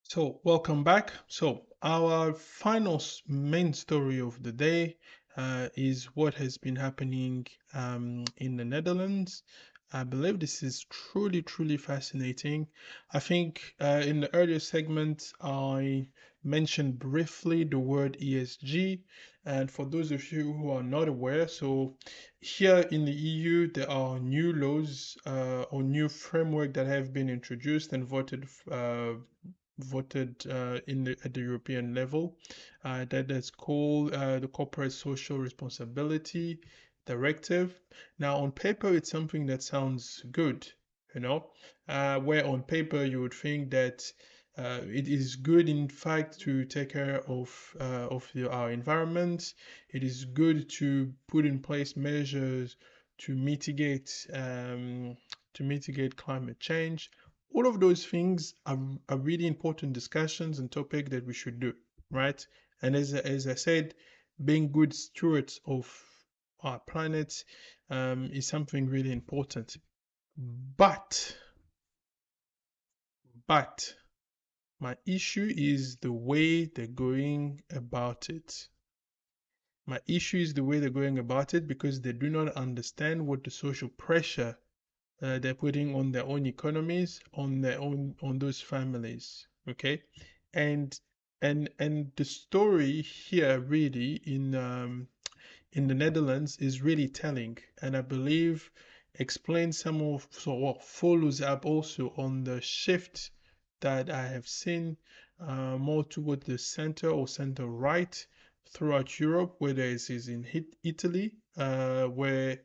So, welcome back. So, our final main story of the day is what has been happening in the Netherlands. I believe this is truly, truly fascinating. I think in the earlier segment, I mentioned briefly the word ESG. And for those of you who are not aware, so here in the EU, there are new laws or new framework that have been introduced and voted at the European level. That is called the Corporate Social Responsibility Directive. Now, on paper, it's something that sounds good, you know, where on paper you would think that it is good, in fact, to take care of our environment. It is good to put in place measures to mitigate climate change. All of those things are really important discussions and topic that we should do, right? And as I said, being good stewards of our planet is something really important. But, but my issue is the way they're going about it. My issue is the way they're going about it because they do not understand what the social pressure they're putting on their own economies, on those families. Okay, and and the story here really in the Netherlands is really telling, and I believe explains some of so what follows up also on the shift that I have seen more toward the center or center right throughout Europe, whether it is in Italy, where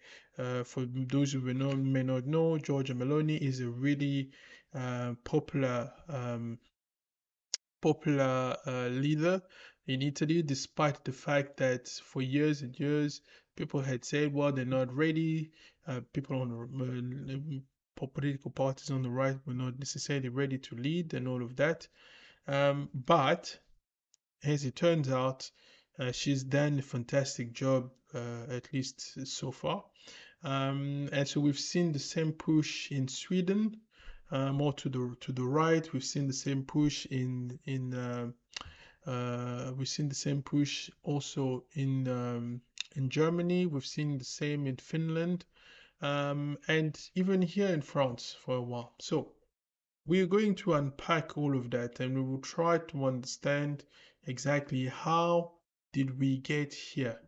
for those who may not know, Giorgia Meloni is a really popular leader in Italy, despite the fact that for years and years people had said, well, they're not ready. People on political parties on the right were not necessarily ready to lead and all of that. But as it turns out, she's done a fantastic job, at least so far. And so we've seen the same push in Sweden, more to the right. We've seen the same push we've seen the same push also in Germany. We've seen the same in Finland, and even here in France for a while. So we're going to unpack all of that, and we will try to understand exactly how did we get here,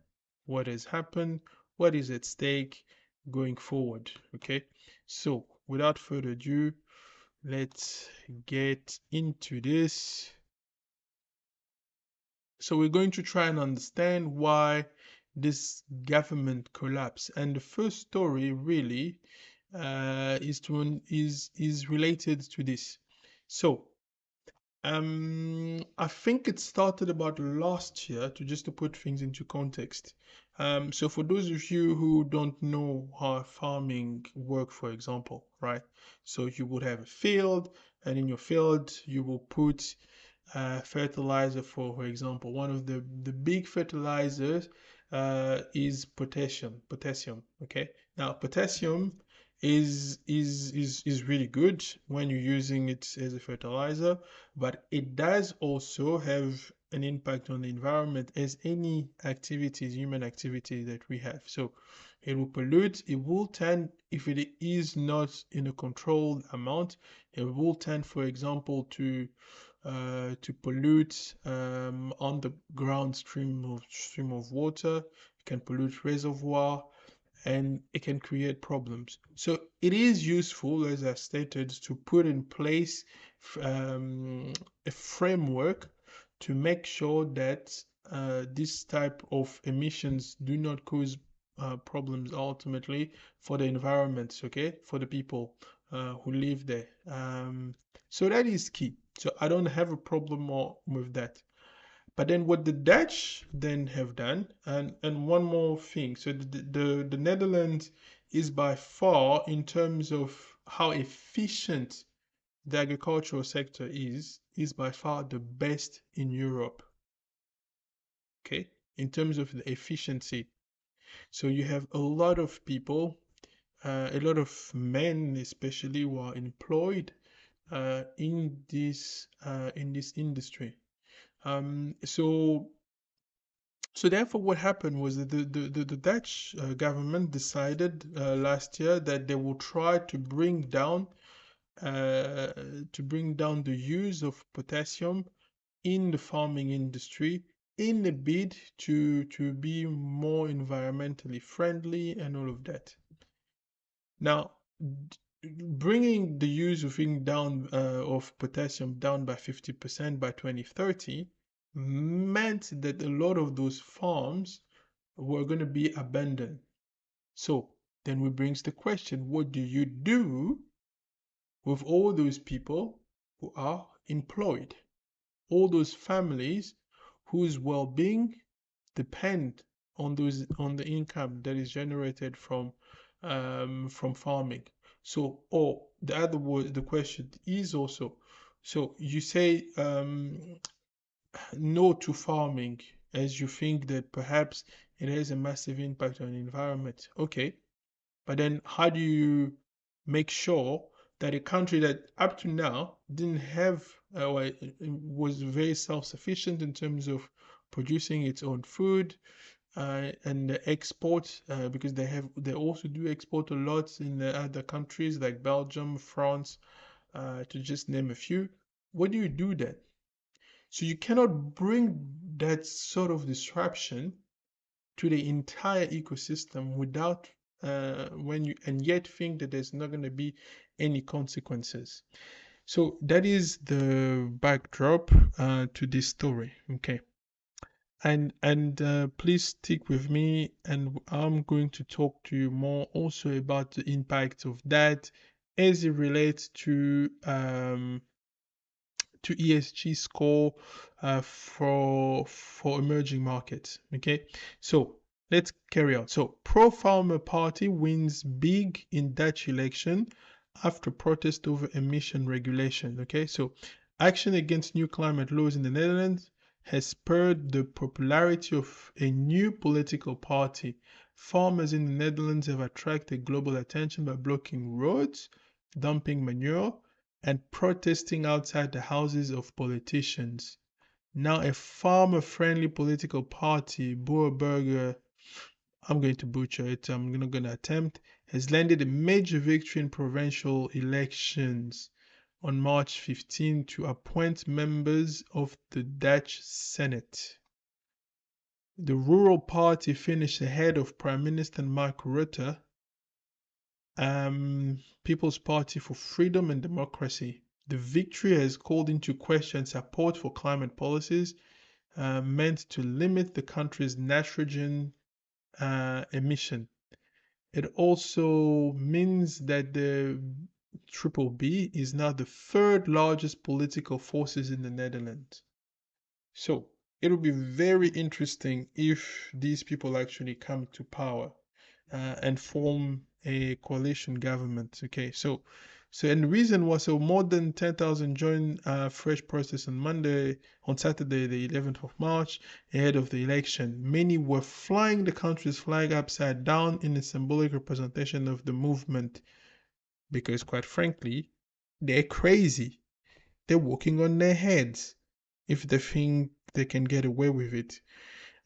what has happened, what is at stake going forward. Okay, so without further ado, let's get into this. So we're going to try and understand why this government collapse. And the first story really is related to this. So I think it started about last year, to put things into context. So for those of you who don't know how farming work, for example, right? So you would have a field, and in your field you will put fertilizer. For example, one of the big fertilizers is potassium. Potassium. Okay. Now potassium is really good when you're using it as a fertilizer, but it does also have an impact on the environment as any activities, human activity that we have. So it will pollute, it will tend, if it is not in a controlled amount, it will tend, for example, to pollute underground stream of water. It can pollute reservoir, and it can create problems. So it is useful, as I stated, to put in place a framework to make sure that this type of emissions do not cause problems ultimately for the environment, okay, for the people who live there. So that is key. So I don't have a problem more with that. But then what the Dutch then have done, and one more thing. So the Netherlands is by far, in terms of how efficient the agricultural sector is by far the best in Europe. Okay, in terms of the efficiency. So you have a lot of people, a lot of men especially, who are employed in this industry. So therefore, what happened was that the Dutch government decided last year that they will try uh, to bring down the use of potassium in the farming industry in a bid to be more environmentally friendly and all of that. Now, bringing the use of of potassium down by 50% by 2030 meant that a lot of those farms were going to be abandoned. So then we brings the question, what do you do with all those people who are employed? All those families whose well-being depend on the income that is generated from farming. So, or the other word, the question is also, so you say no to farming as you think that perhaps it has a massive impact on the environment. Okay, but then how do you make sure that a country that up to now didn't have or was very self-sufficient in terms of producing its own food and the export because they also do export a lot in the other countries like Belgium, France, to just name a few. What do you do then? So you cannot bring that sort of disruption to the entire ecosystem without when you and yet think that there's not going to be any consequences. So that is the backdrop to this story. Okay, and please stick with me, and I'm going to talk to you more also about the impact of that as it relates to ESG score for emerging markets. Okay, so let's carry on. So pro farmer party wins big in Dutch election after protest over emission regulation. Okay, so action against new climate laws in the Netherlands has spurred the popularity of a new political party. Farmers in the Netherlands have attracted global attention by blocking roads, dumping manure, and protesting outside the houses of politicians. Now, a farmer friendly political party, Boerburger, I'm going to butcher it, I'm not going to attempt, has landed a major victory in provincial elections on March 15 to appoint members of the Dutch Senate. The Rural Party finished ahead of Prime Minister Mark Rutte, People's Party for Freedom and Democracy. The victory has called into question support for climate policies meant to limit the country's nitrogen emission. It also means that the Triple B is now the third largest political forces in the Netherlands. So it will be very interesting if these people actually come to power and form a coalition government. Okay, so and the reason was so more than 10,000 joined fresh protests on Saturday, the 11th of March, ahead of the election. Many were flying the country's flag upside down in a symbolic representation of the movement, because quite frankly, they're crazy. They're walking on their heads if they think they can get away with it.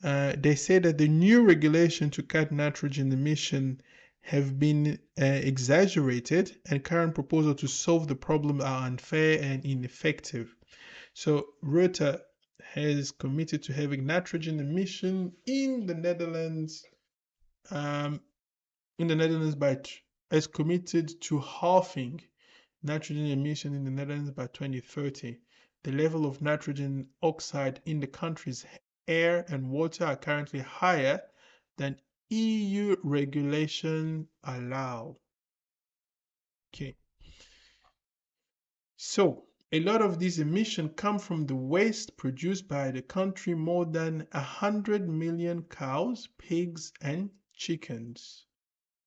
They say that the new regulation to cut nitrogen emission have been exaggerated, and current proposals to solve the problem are unfair and ineffective. So Rutte has committed to having nitrogen emission um, in the Netherlands has committed to halving nitrogen emission in the Netherlands by 2030. The level of nitrogen oxide in the country's air and water are currently higher than EU regulation allow. Okay. So a lot of these emissions come from the waste produced by the country, more than 100 million cows, pigs, and chickens.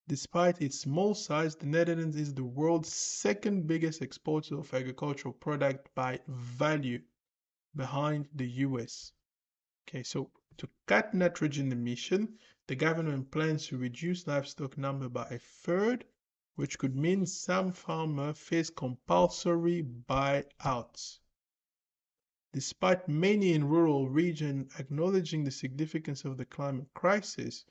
Despite its small size, the Netherlands is the world's second biggest exporter of agricultural product by value, behind the US. Okay, so to cut nitrogen emission, the government plans to reduce livestock number by a third which could mean some farmers face compulsory buyouts. Despite many in rural regions acknowledging the significance of the climate crisis,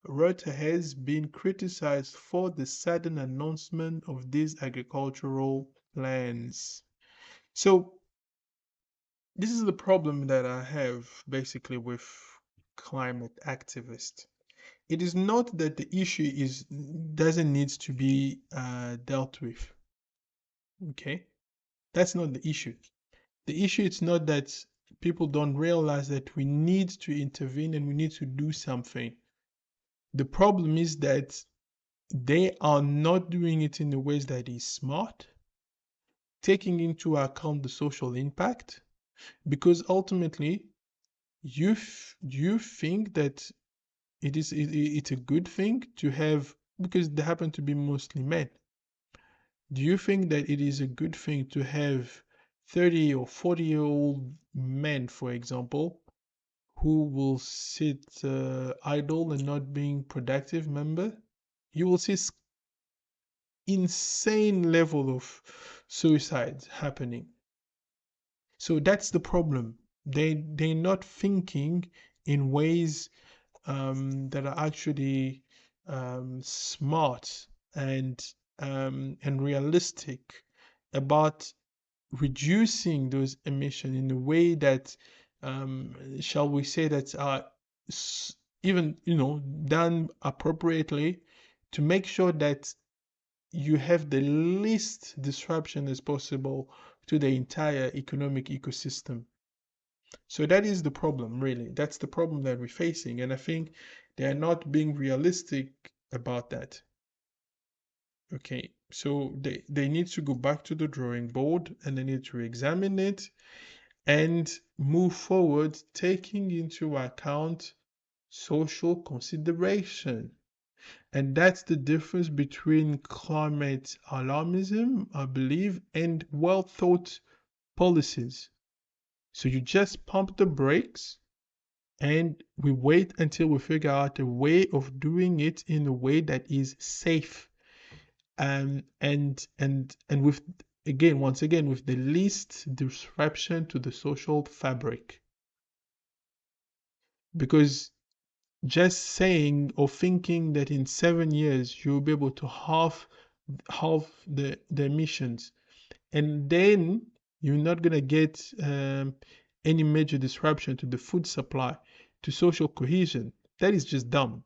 Rutte has been criticized for the sudden announcement of these agricultural plans. So, this is the problem that I have basically with climate activists. It is not that the issue is doesn't need to be dealt with. Okay, that's not the issue. The issue is not that people don't realize that we need to intervene and we need to do something. The problem is that they are not doing it in the ways that is smart, taking into account the social impact, because ultimately you think that it's a good thing to have, because they happen to be mostly men. Do you think that it is a good thing to have 30 or 40-year-old men, for example, who will sit idle and not being productive member? You will see insane level of suicides happening. So that's the problem. They're not thinking in ways that are actually smart and realistic about reducing those emissions in a way that shall we say that are even done appropriately to make sure that you have the least disruption as possible to the entire economic ecosystem. So that is the problem, really. That's the problem that we're facing. And I think they are not being realistic about that. Okay, so they need to go back to the drawing board and they need to examine it and move forward, taking into account social consideration. And that's the difference between climate alarmism, I believe, and well thought policies. So you just pump the brakes and we wait until we figure out a way of doing it in a way that is safe and with once again with the least disruption to the social fabric. Because just saying or thinking that in 7 years you'll be able to halve the emissions, and then you're not going to get any major disruption to the food supply, to social cohesion, that is just dumb.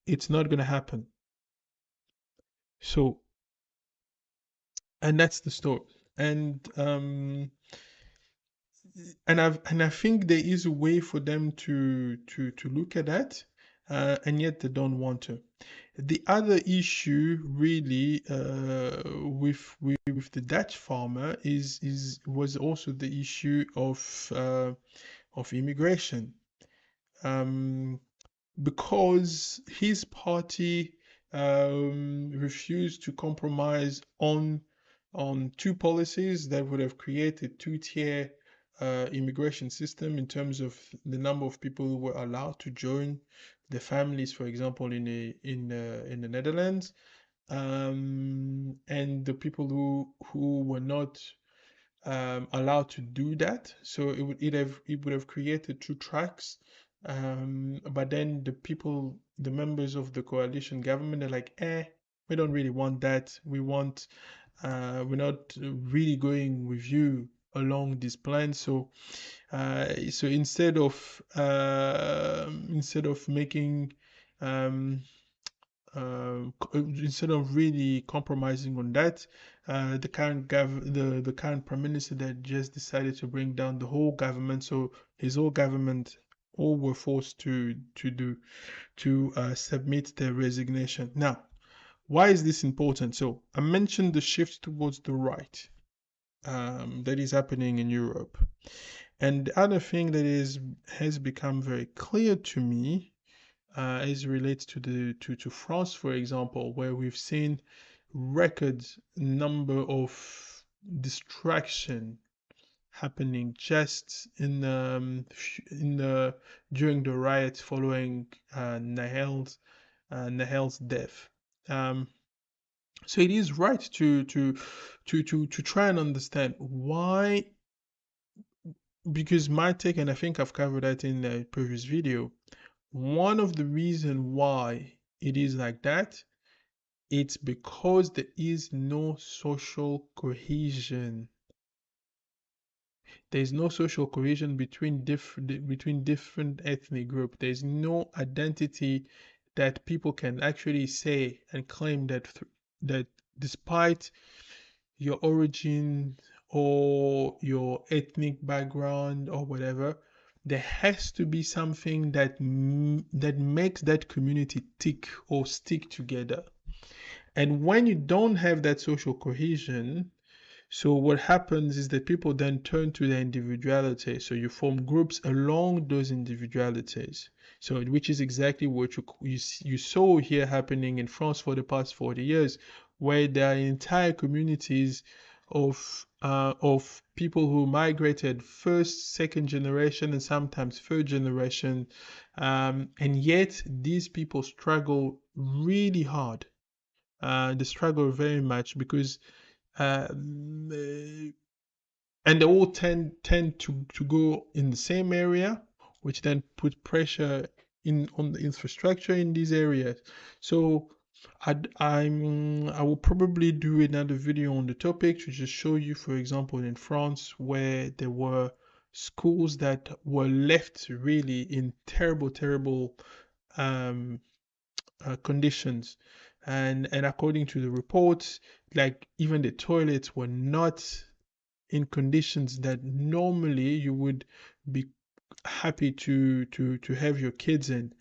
It's not going to happen. So, and that's the story. And I think there is a way for them to look at that, and yet they don't want to. The other issue, really, with the Dutch farmer was also the issue of immigration, because his party refused to compromise on two policies that would have created two-tier immigration system in terms of the number of people who were allowed to join the families, for example, in the Netherlands, and the people who were not allowed to do that. So it would have created two tracks. But then the members of the coalition government are like, we don't really want that. We're not really going with you along this plan. So instead of making um, instead of really compromising on that, the current prime minister that just decided to bring down the whole government. So his whole government all were forced to submit their resignation. Now, why is this important? So I mentioned the shift towards the right that is happening in Europe, and the other thing that has become very clear to me as relates to France, for example, where we've seen record number of distraction happening just in the during the riots following Nahel's death. Um, So it is right to try and understand why, because my take, and I think I've covered that in a previous video, one of the reason why it is like that, it's because there is no social cohesion. There's no social cohesion between different ethnic group. There's no identity that people can actually say and claim that despite your origin or your ethnic background or whatever, there has to be something that makes that community tick or stick together. And when you don't have that social cohesion, so what happens is that people then turn to their individuality. So you form groups along those individualities. So which is exactly what you saw here happening in France for the past 40 years, where there are entire communities of people who migrated first, second generation, and sometimes third generation, and yet these people struggle really hard. They struggle very much because um, uh, and they all tend to go in the same area, which then put pressure in on the infrastructure in these areas. So I will probably do another video on the topic to just show you, for example, in France, where there were schools that were left really in terrible um, conditions, and according to the reports, like even the toilets were not in conditions that normally you would be happy to have your kids in,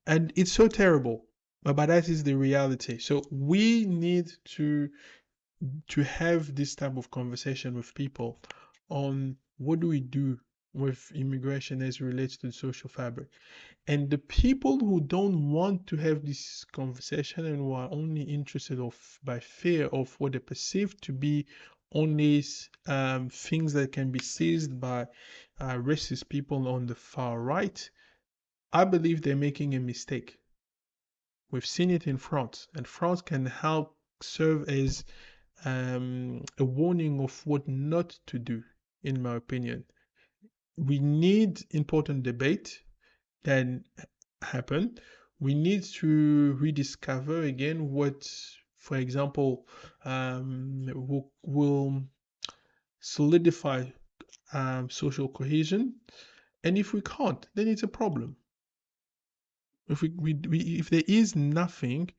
and it's so terrible, but that is the reality. So we need to have this type of conversation with people on what do we do with immigration as it relates to the social fabric. And the people who don't want to have this conversation and who are only interested by fear of what they perceive to be only things that can be seized by racist people on the far right, I believe they're making a mistake. We've seen it in France, and France can help serve as a warning of what not to do, in my opinion. We need important debate that happen. We need to rediscover again what, for example, will solidify social cohesion. And if we can't, then it's a problem. If there is nothing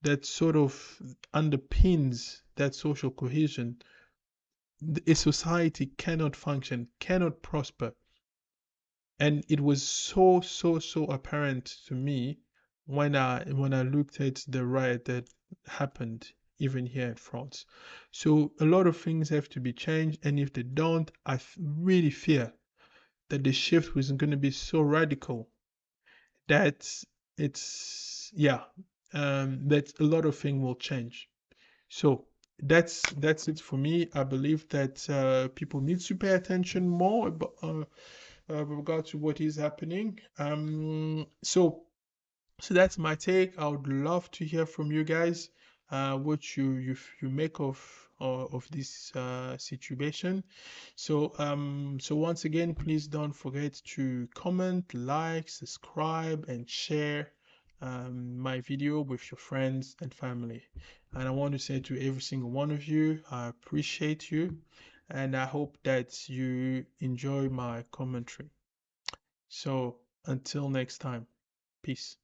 that sort of underpins that social cohesion, a society cannot function, cannot prosper. And it was so apparent to me when I looked at the riot that happened even here in France. So a lot of things have to be changed, and if they don't, I really fear that the shift was going to be so radical that that a lot of things will change. So that's it for me. I believe that people need to pay attention more about, with regard to what is happening. So that's my take. I would love to hear from you guys, what you make of this situation. So once again, please don't forget to comment, like, subscribe, and share my video with your friends and family. And I want to say to every single one of you, I appreciate you, and I hope that you enjoy my commentary. So until next time, peace.